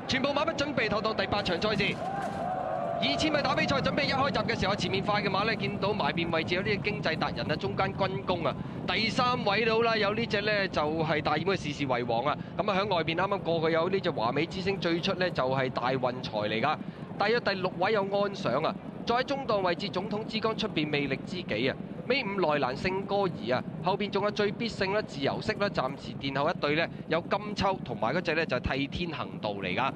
全部馬匹準備投檔第8場賽事。2000米打比賽準備一開閘嘅時候，前面快嘅馬咧見到埋邊位置有啲經濟達人啊，中間軍工啊，第3位到啦，有呢隻咧就係大染嘅事事為王啊。咁啊喺外邊啱啱過去有呢隻華美之星，最出咧就係大運財嚟㗎。大約第6位有安想啊，再喺中檔位置總統之光出邊魅力知己啊。尾5內蘭聖歌兒啊，後邊仲有最必勝啦、自由式啦，暫時殿後一隊呢，有金秋同埋嗰隻呢就係替天行道嚟㗎。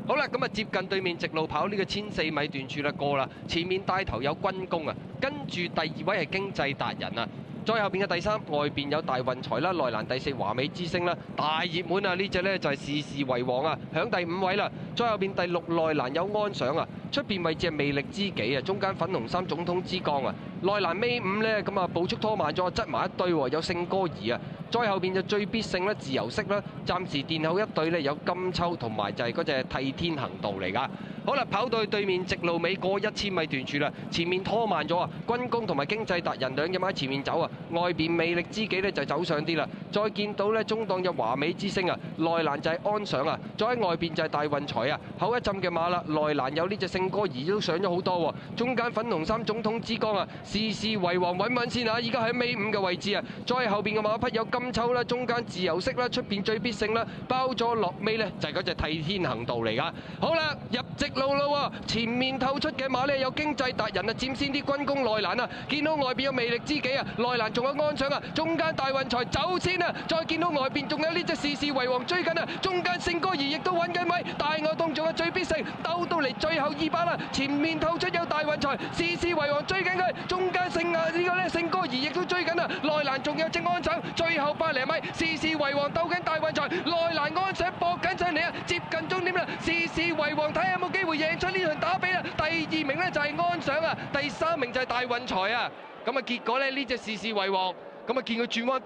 好啦，咁啊接近對面直路跑呢個1004米段處啦過啦，前面帶頭有軍工啊，跟住第2位係經濟達人啊。再後邊嘅第3，外邊有大運財啦，內欄第4華美之星啦，大熱門啊！呢隻呢就係事事為王啊，響第5位啦。再後邊第6內欄有安想啊，出邊位置係魅力知己啊，中間粉紅衫總統之光啊，內欄尾5呢，咁啊步速拖慢咗，擠埋一堆喎，有聖歌兒啊。再後邊就最必勝啦，自由式啦，暫時殿後一隊呢，有金秋同埋就係嗰隻替天行道嚟㗎。好啦，跑到去對面直路尾過1000米段處啦，前面拖慢咗啊，軍工同埋經濟達人兩隻馬喺前面走啊，外邊魅力知己呢就走上啲啦。再見到呢中檔有華美之星啊，內欄就係安想啊，再喺外邊就係大運財啊，後一浸嘅馬啦，內欄有呢隻聖歌兒都上咗好多喎，中間粉紅衫總統之光啊，事事為王穩穩先啊，依家喺尾5嘅位置啊，再後邊嘅馬匹有金秋啦，中間自由式啦，出邊最必勝啦，包咗落尾呢就係嗰隻替天行道嚟㗎。好啦，入直路咯喎，前面透出嘅馬呢有經濟達人啊，佔先啲軍工內欄啊，見到外邊有魅力知己啊，內欄仲有安想啊，中間大運財走先啊，再見到外邊仲有呢隻事事為王追緊啊，中間聖歌兒亦都揾緊位，大外檔仲有最必勝，鬥到嚟最後2把啦，前面透出有大運財，事事為王追緊佢，中間呢個呢聖歌兒亦都追緊啊，內欄仲有隻安想，最後100零米，事事為王鬥緊大運財，內欄安想搏緊上嚟啊，接近終點啦，事事為王睇下有冇機會贏出呢場打比啦，第2名呢就係安想啊，第3名就係大運財啊，咁啊結果呢隻事事為王，咁啊見佢轉彎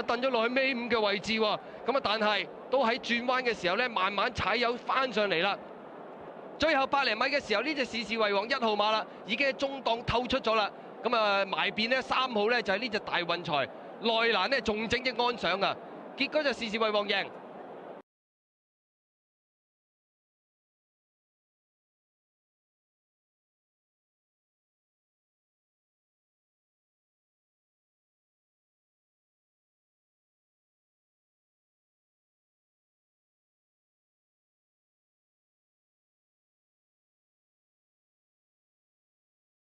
蹬咗落去尾5嘅位置喎，咁啊但係都喺轉彎嘅時候呢，慢慢踩油翻上嚟啦。最後100零米嘅時候，呢隻事事為王1號馬啦，已經喺中檔透出咗啦。咁啊埋邊呢3號呢就係呢隻大運財，內欄呢仲整隻安想啊。結果就事事為王贏。